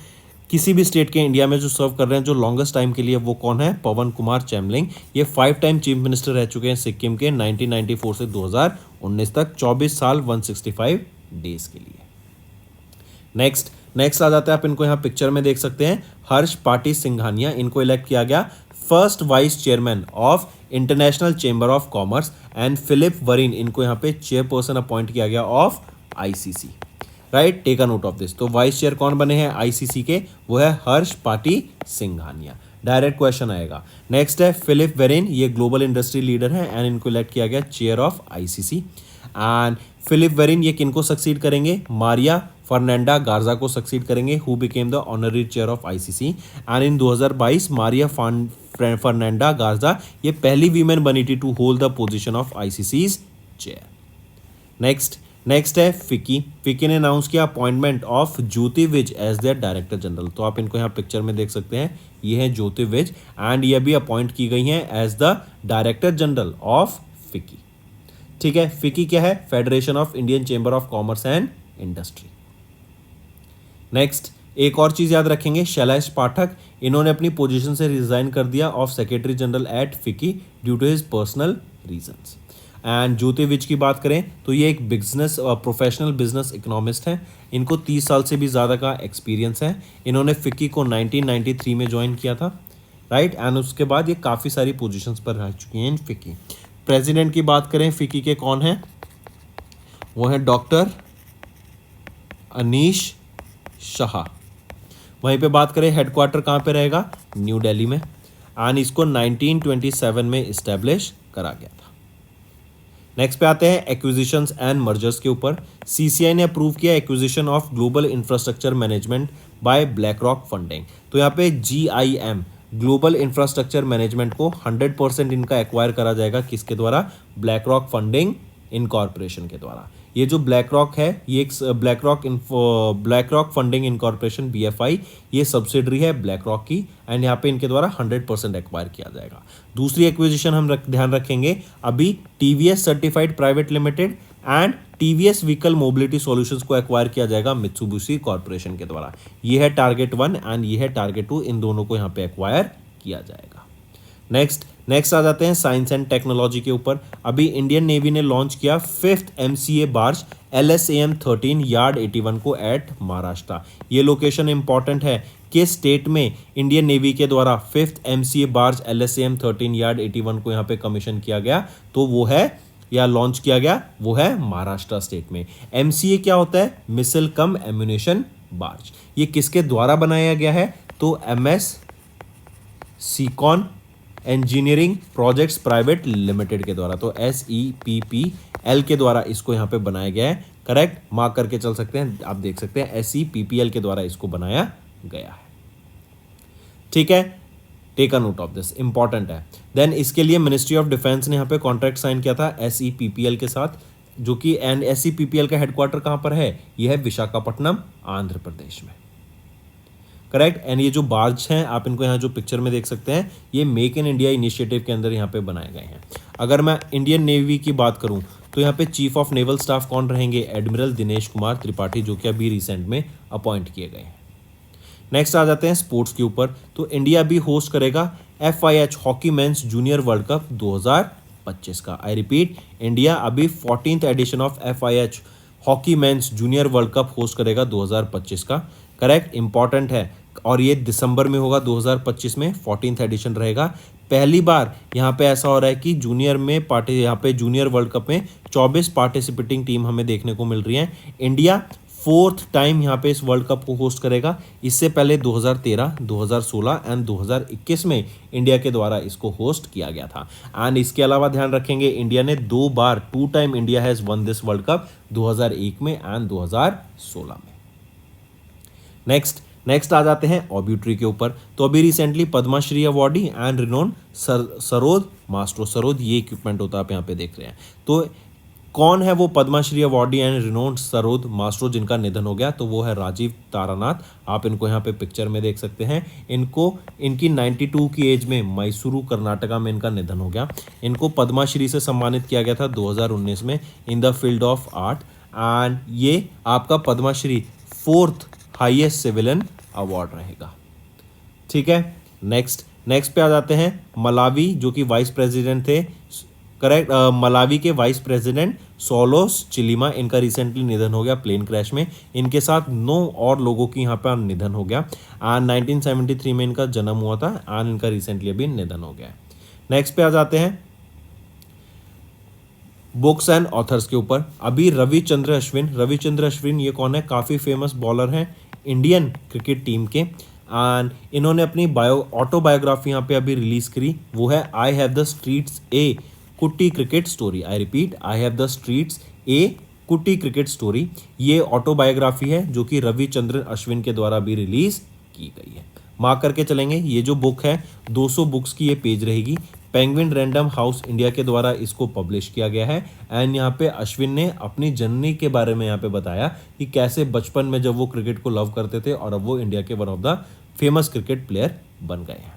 किसी भी स्टेट के इंडिया में जो सर्व कर रहे हैं जो लॉन्गेस्ट टाइम के लिए, वो कौन है, पवन कुमार चैमलिंग। ये 5 टाइम चीफ मिनिस्टर रह चुके हैं सिक्किम के 1994 से 2019 तक, 24 साल 165 डेज के लिए। नेक्स्ट आ जाता है, आप इनको यहाँ पिक्चर में देख सकते हैं, हर्ष पाटी सिंघानिया, इनको इलेक्ट किया गया first vice chairman of international chamber of commerce. And Philippe Varin, इनको यहाँ पे चेयरपर्सन अपॉइंट किया गया of ICC, right, take a note of this. तो वाइस चेयर कौन बने हैं आईसीसी के, वो है हर्ष पाटी सिंघानिया। डायरेक्ट क्वेश्चन आएगा। नेक्स्ट है फिलिप वेरिन, ये ग्लोबल इंडस्ट्री लीडर है एंड इनको इलेक्ट किया गया chair of ICC. And Philippe Varin ये किनको सक्सीड करेंगे, मारिया फर्नांडा गार्जा को सक्सीड करेंगे, who became the honorary chair of ICC. And in 2022 Maria Fernanda Garza ये पहली वीमेन बनी थी to hold the position of ICC's chair. Next है फिकी ने अनाउंस किया appointment of Jyoti Vij as their director general. तो आप इनको यहाँ पिक्चर में देख सकते हैं, ये है ज्योति विज एंड ये भी अपॉइंट की गई हैं as the director general of FICCI. ठीक है, फिकी क्या है, federation of Indian chamber of commerce and industry. Next एक और चीज याद रखेंगे, शैलेश पाठक, इन्होंने अपनी पोजीशन से रिजाइन कर दिया of secretary general at FICCI due to his personal reasons. And Jyoti Vij की बात करें तो ये एक प्रोफेशनल बिजनेस इकोनॉमिस्ट हैं, इनको 30 साल से भी ज़्यादा का एक्सपीरियंस है। इन्होंने फिकी को 1993 में ज्वाइन किया था, राइट, एंड उसके बाद ये काफ़ी सारी पोजीशंस पर रह चुकी हैं फिकी। प्रेसिडेंट की बात करें फिकी के कौन है, वो है डॉक्टर अनीश शाह। वहीं पे बात करें हेडक्वार्टर कहाँ पे रहेगा, न्यू दिल्ली में, एंड इसको 1927 में इस्टेब्लिश करा गया था। नेक्स्ट पे आते हैं एक्विजिशंस एंड मर्जर्स के ऊपर। सीसीआई ने अप्रूव किया acquisition of global infrastructure management by BlackRock funding. तो यहाँ पे GIM ग्लोबल इंफ्रास्ट्रक्चर मैनेजमेंट को 100% इनका एक्वायर करा जाएगा किसके द्वारा? ब्लैक रॉक फंडिंग इनकॉर्पोरेशन के द्वारा। ये जो ब्लैक रॉक है, ये एक black rock funding incorporation BFI, ये सब्सिडरी है ब्लैक रॉक की, एंड यहाँ पे इनके द्वारा 100% एक्वायर किया जाएगा। दूसरी एक्विजिशन हम ध्यान रखेंगे, अभी TVS certified private limited and TVS vehicle mobility solutions को एक्वायर किया जाएगा मित्सुबिशी कॉर्पोरेशन के द्वारा। ये है टारगेट 1 एंड ये है टारगेट 2, इन दोनों को यहाँ पे एक्वायर किया जाएगा। नेक्स्ट आ जाते हैं साइंस एंड टेक्नोलॉजी के ऊपर। अभी इंडियन नेवी ने लॉन्च किया 5th MCA barge LSAM 13 yard 81 को एट महाराष्ट्र। ये लोकेशन इंपॉर्टेंट है, किस स्टेट में इंडियन नेवी के द्वारा 5th MCA barge LSAM 13 yard 81 को यहाँ पे कमीशन किया गया, तो वो है या लॉन्च किया गया, वो है महाराष्ट्र स्टेट में। MCA क्या होता है? Missile cum ammunition barge. ये किसके द्वारा बनाया गया है? तो MS Seacon engineering projects private limited के द्वारा, तो SEPPL के द्वारा इसको यहाँ पे बनाया गया है। करेक्ट, मार्क करके चल सकते हैं, आप देख सकते हैं SEPPL के द्वारा इसको बनाया गया है। ठीक है, take a note of this, important है। देन इसके लिए मिनिस्ट्री ऑफ डिफेंस ने यहाँ पे कॉन्ट्रैक्ट साइन किया था SEPPL के साथ, जो कि एंड SEPPL का हेडक्वार्टर कहाँ पर है? यह है विशाखापट्टनम, आंध्र प्रदेश में। करेक्ट, एंड ये जो बार्ज हैं, आप इनको यहाँ जो पिक्चर में देख सकते हैं, ये मेक इन इंडिया इनिशिएटिव के अंदर यहाँ पे बनाए गए हैं। अगर मैं इंडियन नेवी की बात करूँ तो यहाँ पे चीफ ऑफ नेवल स्टाफ कौन रहेंगे? एडमिरल दिनेश कुमार त्रिपाठी, जो कि अभी रिसेंट में अपॉइंट किए गए हैं। नेक्स्ट आ जाते हैं स्पोर्ट्स के ऊपर, तो इंडिया भी होस्ट करेगा FIH hockey men's junior world cup 2025 का। आई रिपीट, इंडिया अभी 14th edition of FIH hockey men's junior world cup host करेगा 2025 का। करेक्ट, इंपॉर्टेंट है, और ये दिसंबर में होगा 2025 में, 14th एडिशन रहेगा। पहली बार यहाँ पे ऐसा हो रहा है कि जूनियर में यहाँ पे जूनियर वर्ल्ड कप में 24 पार्टिसिपेटिंग टीम हमें देखने को मिल रही है। इंडिया 4th टाइम यहाँ पे इस वर्ल्ड कप को होस्ट करेगा। इससे पहले 2013, 2016 एंड 2021 में इंडिया के द्वारा इसको होस्ट किया गया था। एंड इसके अलावा ध्यान रखेंगे, इंडिया ने 2 time India has one this world cup, 2001 में एंड 2016 में। नेक्स्ट आ जाते हैं ऑब्यूटरी के ऊपर, तो अभी recently Padma Shri awardee and renowned sarod maestro, sarod ये इक्विपमेंट होता है, आप यहाँ पे देख रहे हैं। तो कौन है वो Padma Shri awardee and renowned sarod maestro जिनका निधन हो गया? तो वो है राजीव तारानाथ। आप इनको यहाँ पे पिक्चर में देख सकते हैं। इनकी 92 की एज में मैसूरू कर्नाटका में इनका निधन हो गया। इनको पद्माश्री से सम्मानित किया गया था 2019 में in the field of art, and ये आपका Padma Shri 4th highest civilian award रहेगा। ठीक है, नेक्स्ट पे आ जाते हैं मलावी, जो कि वाइस प्रेसिडेंट थे। करेक्ट, मलावी के वाइस प्रेसिडेंट सोलोस चिलिमा, इनका रिसेंटली निधन हो गया प्लेन क्रैश में। इनके साथ 9 और लोगों की यहाँ पर निधन हो गया, एंड 1973 में इनका जन्म हुआ था, एंड इनका रिसेंटली अभी निधन हो गया। नेक्स्ट पे आ जाते हैं बुक्स एंड ऑथर्स के ऊपर। अभी रविचंद्र अश्विन ये कौन है? काफ़ी फेमस बॉलर हैं इंडियन क्रिकेट टीम के, एंड इन्होंने अपनी ऑटोबायोग्राफी यहाँ पे अभी रिलीज करी। वो है I have the streets a Kutti cricket story. I repeat, I have the streets a Kutti cricket story. ये ऑटोबायोग्राफी है जो कि रविचंद्रन अश्विन के द्वारा भी रिलीज की गई है। मार्क करके चलेंगे, ये जो बुक है 200 बुक्स की ये पेज रहेगी। पेंगुइन रैंडम हाउस इंडिया के द्वारा इसको पब्लिश किया गया है, एंड यहाँ पे अश्विन ने अपनी जर्नी के बारे में यहाँ पे बताया कि कैसे बचपन में जब वो क्रिकेट को लव करते थे और अब वो इंडिया के one of the famous cricket player बन गए हैं।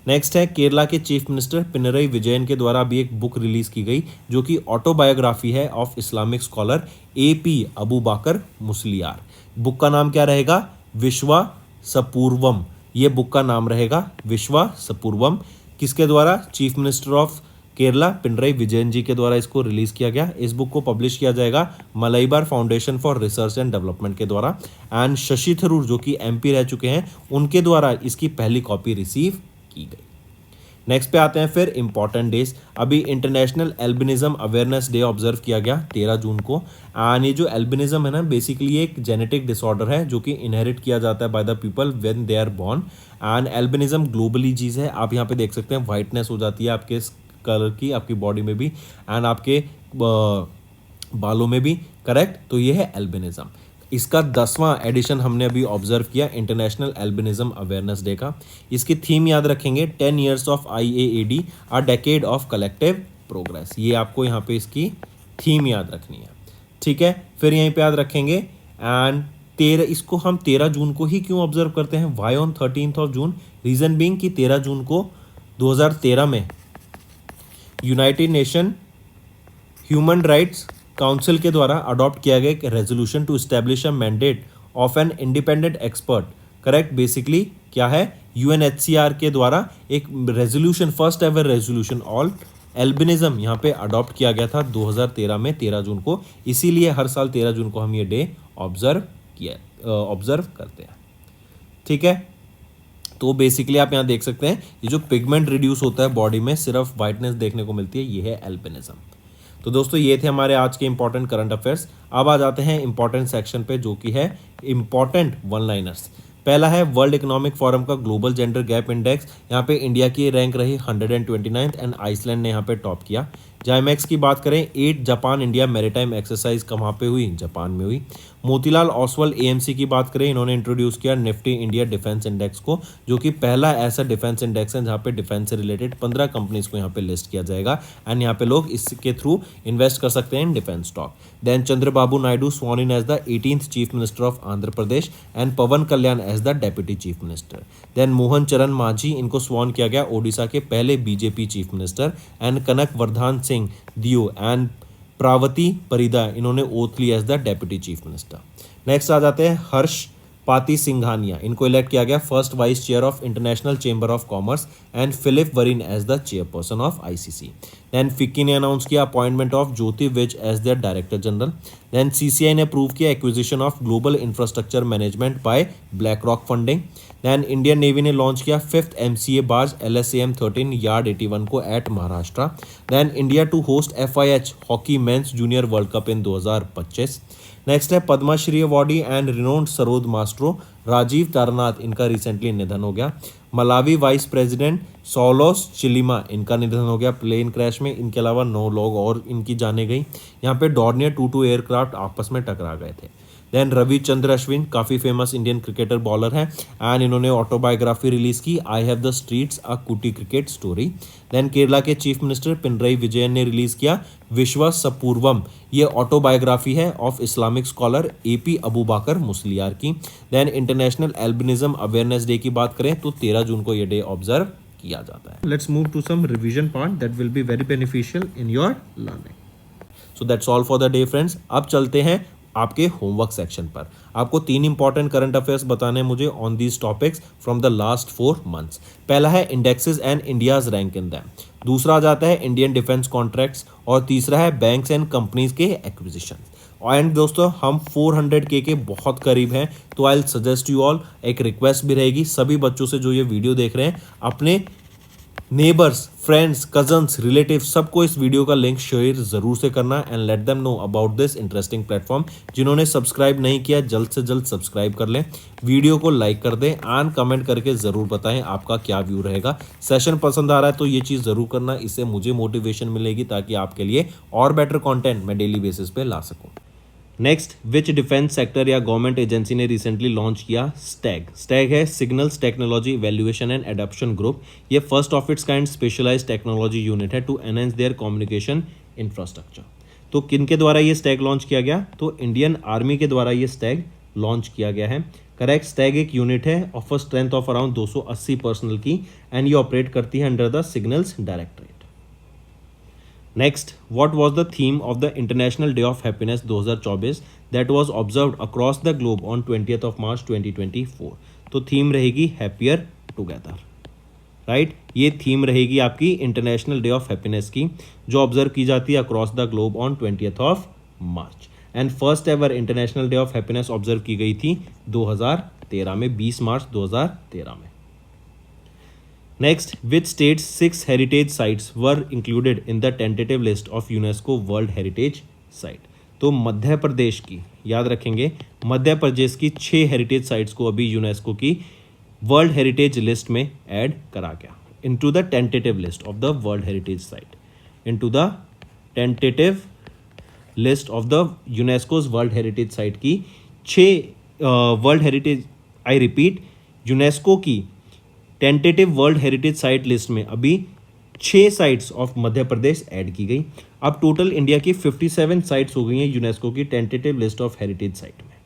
नेक्स्ट है केरला के चीफ मिनिस्टर पिनरई विजयन के द्वारा भी एक बुक रिलीज की गई, जो कि ऑटोबायोग्राफी है of Islamic scholar AP Abu Bakar Musliyar. Book का नाम क्या रहेगा? विश्वा सपूर्वम। ये बुक का नाम रहेगा विश्वा सपूर्वम। किसके द्वारा? Chief minister of Kerala Pinarayi Vijayan ji के द्वारा इसको रिलीज किया गया। इस बुक को पब्लिश किया जाएगा Malaibar foundation for research and development के द्वारा, एंड शशि थरूर जो कि MP रह चुके हैं उनके द्वारा इसकी पहली कॉपी रिसीव की गई। नेक्स्ट पे आते हैं फिर इंपॉर्टेंट डेज। अभी international albinism awareness day observe किया गया 13 जून को, एंड ये जो एल्बिनिज्म है ना, बेसिकली एक जेनेटिक डिसऑर्डर है जो कि इनहेरिट किया जाता है by the people when they are born, and albinism globally चीज़ है। आप यहाँ पे देख सकते हैं वाइटनेस हो जाती है आपके कलर की, आपकी बॉडी में भी एंड आपके बालों में भी। करेक्ट, तो ये है एल्बिनिज्म। इसका 10वां एडिशन हमने अभी ऑब्जर्व किया इंटरनेशनल एल्बिनिज्म अवेयरनेस डे का। इसकी थीम याद रखेंगे 10 years of IAAD a decade of collective progress. ये आपको यहाँ पे इसकी थीम याद रखनी है, ठीक है। फिर यहीं पे याद रखेंगे एंड 13 इसको हम 13 जून को ही क्यों ऑब्जर्व करते हैं, why on 13th of June, reason being कि 13 जून को 2013 में United Nation human rights council के द्वारा अडॉप्ट किया गया एक resolution to establish a mandate of an independent expert, correct. Basically क्या है, UNHCR के द्वारा एक resolution, first ever resolution on albinism यहाँ पे अडॉप्ट किया गया था 2013 में 13 जून को। इसीलिए हर साल 13 जून को हम ये डे ऑब्जर्व करते हैं, ठीक है। तो बेसिकली आप यहाँ देख सकते हैं ये जो पिगमेंट रिड्यूस होता है बॉडी में, सिर्फ वाइटनेस देखने को मिलती है, ये है एल्बिनिज्म। तो दोस्तों ये थे हमारे आज के इंपॉर्टेंट करंट अफेयर्स। अब आ जाते हैं इंपॉर्टेंट सेक्शन पे जो कि है इंपॉर्टेंट वन लाइनर्स। पहला है वर्ल्ड इकोनॉमिक फोरम का ग्लोबल जेंडर गैप इंडेक्स। यहाँ पे इंडिया की रैंक रही 129 एंड आइसलैंड ने यहाँ पे टॉप किया। जाइमैक्स की बात करें 8 जापान इंडिया मैरीटाइम एक्सरसाइज कहाँ पे हुई, जापान में हुई। मोतीलाल ओसवाल AMC की बात करें, इन्होंने इंट्रोड्यूस किया निफ्टी इंडिया डिफेंस इंडेक्स को, जो कि पहला ऐसा डिफेंस इंडेक्स है जहाँ पे डिफेंस से रिलेटेड 15 कंपनीज को यहाँ पे लिस्ट किया जाएगा एंड यहाँ पे लोग इसके थ्रू इन्वेस्ट कर सकते हैं in defence stock. Then Chandrababu Naidu sworn in as the 18th chief minister of Andhra Pradesh and Pawan Kalyan as the deputy chief minister. Then Mohan Charan Majhi, इनको स्वॉन किया गया ओडिशा के पहले BJP chief minister and Kanak Vardhan Singh Deo and Pravati Parida, इन्होंने ओथ ली as the deputy chief minister. Next आ जाते हैं हर्ष पाती सिंघानिया, इनको इलेक्ट किया गया first vice chair of international chamber of commerce and Philippe Varin as the chairperson of ICC। Then FICCI ने अनाउंस किया appointment of Jyoti Vij as their director general. Then CCI ने approve किया acquisition of global infrastructure management by BlackRock funding. Then Indian navy ने launch किया 5th MCA barge LSAM 13 yard 81 को at Maharashtra. Then India to host FIH hockey men's junior world cup in 2025। Next है Padma Shri awardee and renowned sarod maestro Rajeev Taranath, इनका recently निधन हो गया। Malawi vice president Saulos Chilima, इनका निधन हो गया प्लेन क्रैश में। इनके अलावा 9 लोग और इनकी जाने गई। यहाँ पे डॉर्नियर 22 एयरक्राफ्ट आपस में टकरा गए थे। देन रविचंद्र अश्विन, काफ़ी फेमस इंडियन क्रिकेटर बॉलर हैं एंड इन्होंने ऑटोबायोग्राफी रिलीज की आई हैव द स्ट्रीट्स अ कुटी क्रिकेट स्टोरी। देन केरला के चीफ मिनिस्टर पिनरई विजयन ने रिलीज किया विश्वासपूर्वम, ये ऑटोबायोग्राफी है of Islamic scholar AP Abubakar Musliyar की। Then international albinism awareness day की बात करें तो 13 जून को ये डे ऑब्जर्व किया जाता है। Let's move to some revision part that will be very beneficial in your learning. So that's all for the day friends. अब चलते हैं आपके होमवर्क सेक्शन पर। आपको 3 इंपॉर्टेंट करंट अफेयर्स बताने मुझे on these topics from the last 4 months. पहला है indexes and India's rank in them. दूसरा आ जाता है इंडियन डिफेंस कॉन्ट्रैक्ट्स और तीसरा है बैंक्स एंड कंपनीज के एक्विजिशन। एंड दोस्तों हम 400K के बहुत करीब हैं, तो I will suggest you all, एक रिक्वेस्ट भी रहेगी सभी बच्चों से जो ये वीडियो देख रहे हैं, अपने नेबर्स, फ्रेंड्स, कजन्स, रिलेटिव सबको इस वीडियो का लिंक शेयर जरूर से करना and let them know about this interesting platform. जिन्होंने सब्सक्राइब नहीं किया जल्द से जल्द सब्सक्राइब कर लें, वीडियो को लाइक कर दें एंड कमेंट करके ज़रूर बताएं आपका क्या व्यू रहेगा। सेशन पसंद आ रहा है तो ये चीज़ ज़रूर करना, इससे मुझे मोटिवेशन मिलेगी ताकि आपके लिए और बेटर कॉन्टेंट मैं डेली बेसिस पे ला सकूँ। नेक्स्ट, विच डिफेंस सेक्टर या गवर्नमेंट एजेंसी ने रिसेंटली लॉन्च किया स्टैग। स्टैग है signals technology valuation and adoption group. ये first of its kind specialised technology unit है to enhance their communication infrastructure. तो किन के द्वारा ये स्टैग लॉन्च किया गया, तो इंडियन आर्मी के द्वारा ये स्टैग लॉन्च किया गया है। करेक्ट, स्टैग एक यूनिट है of a strength of around 280 personal की एंड ये ऑपरेट करती है under the signals directorate. Next, what was the theme of the International Day of Happiness 2024 that was observed across the globe on 20th of March 2024? तो theme रहेगी happier together, right. ये theme रहेगी आपकी international day of happiness की, जो observe की जाती है across the globe on 20th of March. And first ever international day of happiness observe की गई थी 2013 में, 20 मार्च 2013 में। Next, which states 6 heritage sites were included in the tentative list of UNESCO World Heritage Site? तो मध्य प्रदेश की, याद रखेंगे, मध्य प्रदेश की 6 हेरिटेज साइट्स को अभी यूनेस्को की वर्ल्ड हेरिटेज लिस्ट में ऐड करा गया, into the tentative list of the world heritage site, into the tentative list of the UNESCO's world heritage site की world heritage, I repeat, UNESCO की tentative world heritage site list में अभी 6 sites of Madhya Pradesh add की गई। अब total India की 57 sites हो गई हैं यूनेस्को की tentative list of heritage site में।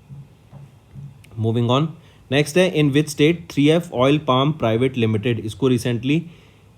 मूविंग ऑन, नेक्स्ट है in which state 3F oil palm private limited इसको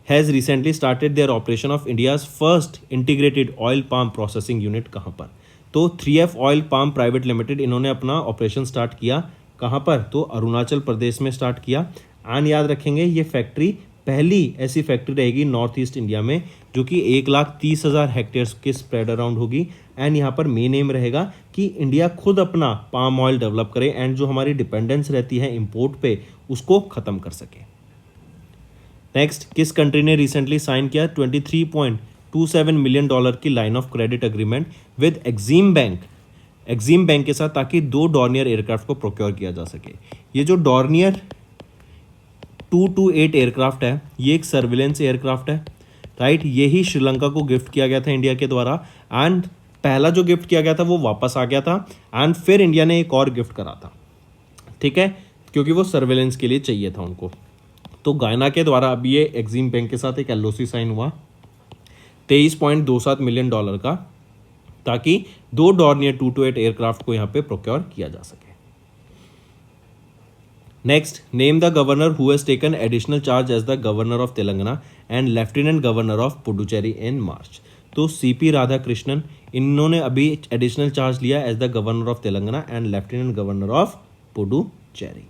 has recently started their operation of India's first integrated oil palm processing unit. कहाँ पर? तो 3F oil palm private limited इन्होंने अपना operation start किया कहाँ पर? तो अरुणाचल प्रदेश में स्टार्ट किया। एंड याद रखेंगे ये फैक्ट्री पहली ऐसी फैक्ट्री रहेगी नॉर्थ ईस्ट इंडिया में जो कि 1,30,000 हेक्टेयर्स के स्प्रेड अराउंड होगी। एंड यहाँ पर मेन एम रहेगा कि इंडिया खुद अपना पाम ऑयल डेवलप करे एंड जो हमारी डिपेंडेंस रहती है इंपोर्ट पे उसको खत्म कर सके। नेक्स्ट, किस कंट्री ने रिसेंटली साइन किया $23.27 मिलियन की line of credit agreement with Exim bank के साथ, ताकि 2 डॉर्नियर एयरक्राफ्ट को प्रोक्योर किया जा सके। ये जो डॉर्नियर 228 एयरक्राफ्ट है ये एक सर्विलेंस एयरक्राफ्ट है, राइट। यही श्रीलंका को गिफ्ट किया गया था इंडिया के द्वारा। एंड पहला जो गिफ्ट किया गया था वो वापस आ गया था एंड फिर इंडिया ने एक और गिफ्ट करा था, ठीक है, क्योंकि वो सर्विलेंस के लिए चाहिए था उनको। तो गायना के द्वारा अब ये एक्सिम बैंक के साथ एक LOC साइन हुआ $23.27 मिलियन का, ताकि 2 डॉर्नियर 228 एयरक्राफ्ट को यहाँ पे प्रोक्योर किया जा सके। Next, name the governor who has taken additional charge as the governor of Telangana and lieutenant governor of Puducherry in March. तो CP राधाकृष्णन, इन्होंने अभी एडिशनल चार्ज लिया as the governor of Telangana and lieutenant governor of Puducherry.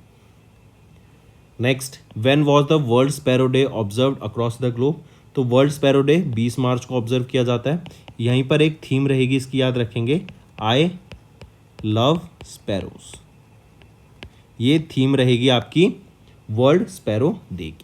Next, when was the world sparrow day observed across the globe. तो world sparrow day 20 March को observe किया जाता है। यहीं पर एक थीम रहेगी इसकी, याद रखेंगे, आई लव स्पैरोज। ये थीम रहेगी आपकी वर्ल्ड स्पैरो डे की।